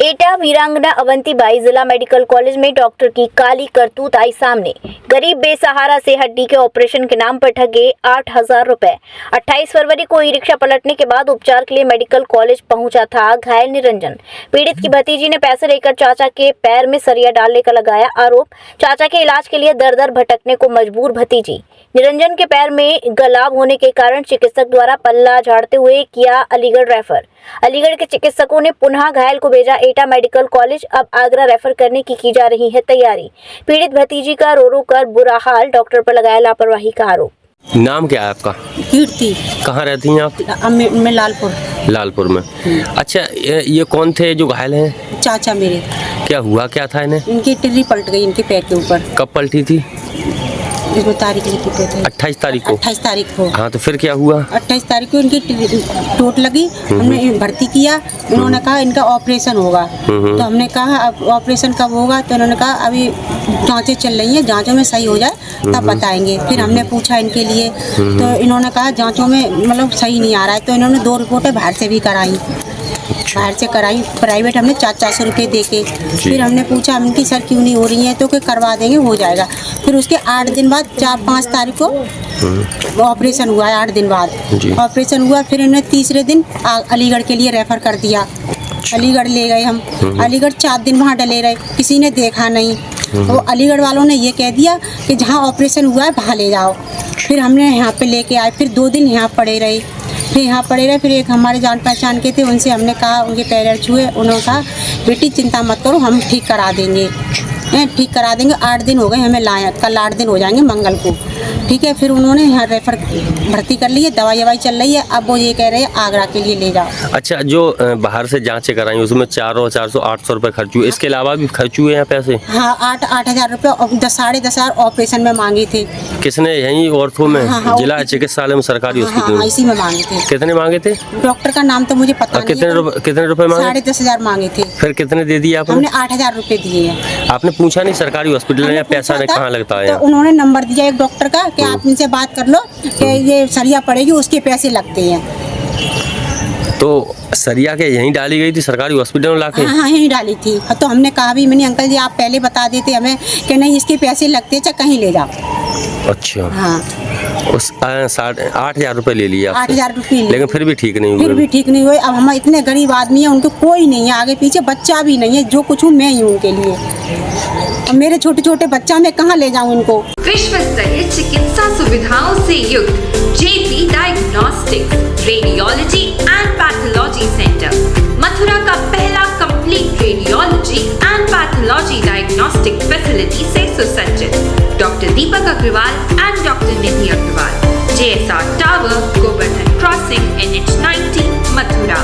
एटा वीरांगना अवंतीबाई जिला medical college में डॉक्टर की काली करतूत आई सामने। गरीब बेसहारा से हड्डी के ऑपरेशन के नाम पर ठगे 8,000 रुपए। 28 फरवरी को ई रिक्शा पलटने के बाद उपचार के लिए मेडिकल कॉलेज पहुंचा था घायल निरंजन। पीड़ित की भतीजी ने पैसे लेकर चाचा के पैर में सरिया डालने का लगाया आरोप। चाचा के इलाज के लिए दर दर भटकने को मजबूर भतीजी। निरंजन के पैर में गलाव होने के कारण चिकित्सक द्वारा पल्ला झाड़ते हुए किया अलीगढ़ रेफर। अलीगढ़ के चिकित्सकों ने पुनः घायल को भेजा एटा मेडिकल कॉलेज। अब आगरा रेफर करने की जा रही है तैयारी। पीड़ित भतीजी का रो रो कर बुरा हाल, डॉक्टर पर लगाया लापरवाही का आरोप। नाम क्या है आपका? कीर्ति। कहाँ रहती हैं आप? मैं लालपुर में। अच्छा, ये कौन थे जो घायल हैं? चाचा मेरे। क्या हुआ क्या था इन्हें? इनकी टिर्री पलट गई इनके पैर के ऊपर। कब पलटी थी? इसको तारीख लिखी थे 28 तारीख को। 28 तारीख को। हाँ, तो फिर क्या हुआ? 28 तारीख को इनकी चोट लगी। हमने भर्ती किया। उन्होंने कहा इनका ऑपरेशन होगा। तो हमने कहा अब ऑपरेशन कब होगा? तो उन्होंने कहा अभी जांचें चल रही हैं, जांचों में सही हो जाए तब बताएंगे। फिर हमने पूछा इनके लिए, तो इन्होंने कहा जांचों में मतलब सही नहीं आ रहा है। तो इन्होंने 2 रिपोर्टें बाहर से भी कराई। बाहर से कराई प्राइवेट, हमने 400 रुपये दे के। फिर हमने पूछा इनकी सर क्यों नहीं हो रही है? तो कि करवा देंगे, हो जाएगा। फिर उसके 8 दिन बाद 4-5 तारीख को ऑपरेशन हुआ है। 8 दिन बाद ऑपरेशन हुआ। फिर इन्हें तीसरे दिन अलीगढ़ के लिए रेफर कर दिया। अलीगढ़ ले गए हम। अलीगढ़ 4 दिन वहाँ डले रहे, किसी ने देखा नहीं। वो अलीगढ़ वालों ने ये कह दिया कि जहाँ ऑपरेशन हुआ है वहाँ ले जाओ। फिर हमने यहाँ पे लेके आए। फिर 2 दिन यहाँ पड़े रहे। फिर एक हमारे जान पहचान के थे, उनसे हमने कहा, उनके पैर छुए। उन्होंने कहा बेटी चिंता मत करो, हम ठीक करा देंगे, 8 दिन हो गए हमें लाया। कल 8 दिन हो जाएंगे मंगल को। ठीक है। फिर उन्होंने यहाँ रेफर भर्ती कर ली है, दवाई चल रही है। अब वो ये कह रहे हैं आगरा के लिए ले जाओ। अच्छा, जो बाहर से जांचें कराई उसमें 400-800 रुपए खर्च हुए। इसके अलावा भी खर्च हुए हैं पैसे? हाँ, 8,000 रुपये और 10,500 ऑपरेशन में मांगे थे। किसने? यहीं ऑर्थो में? जिला चिकित्सालय में, सरकारी हॉस्पिटल में? इसी में मांगे थे। कितने मांगे थे? डॉक्टर का नाम तो मुझे पता नहीं। कितने रुपए मांगे? 10,500 मांगे थे। फिर कितने दे दिए आपने? हमने 8,000 रुपये दिए हैं। आपने पूछा नहीं सरकारी हॉस्पिटल में पैसा कहाँ लगता है? तो उन्होंने नंबर दिया एक डॉक्टर का कि आप इनसे बात कर लो कि ये सरिया पड़ेगी, उसके पैसे लगते हैं। तो सरिया के यहीं डाली गई थी सरकारी हॉस्पिटल में लाके? हाँ, यहीं डाली थी। तो हमने कहा भी, मैंने अंकल जी आप पहले बता देते हमें कि नहीं इसके पैसे लगते हैं, चाहे कहीं ले जाओ। अच्छा। हाँ, उस 8,000 रुपए ले लिया। 8,000 रुपये, लेकिन फिर भी ठीक नहीं हुए। अब हम इतने गरीब आदमी हैं, उनको कोई नहीं है, आगे पीछे बच्चा भी नहीं है। जो कुछ हूँ मैं ही हूँ उनके लिए। अब मेरे छोटे बच्चा, मैं कहाँ ले जाऊँ इनको? विश्व स्तरीय चिकित्सा सुविधाओं से युक्त JP diagnostics radiology and pathology centre, Mathura का पहला complete radiology and pathology diagnostic facility से सुसज्जित। Doctor Deepak Agarwal and doctor Nidhi Agarwal, JSR tower, Govardhan crossing, NH 90, Mathura.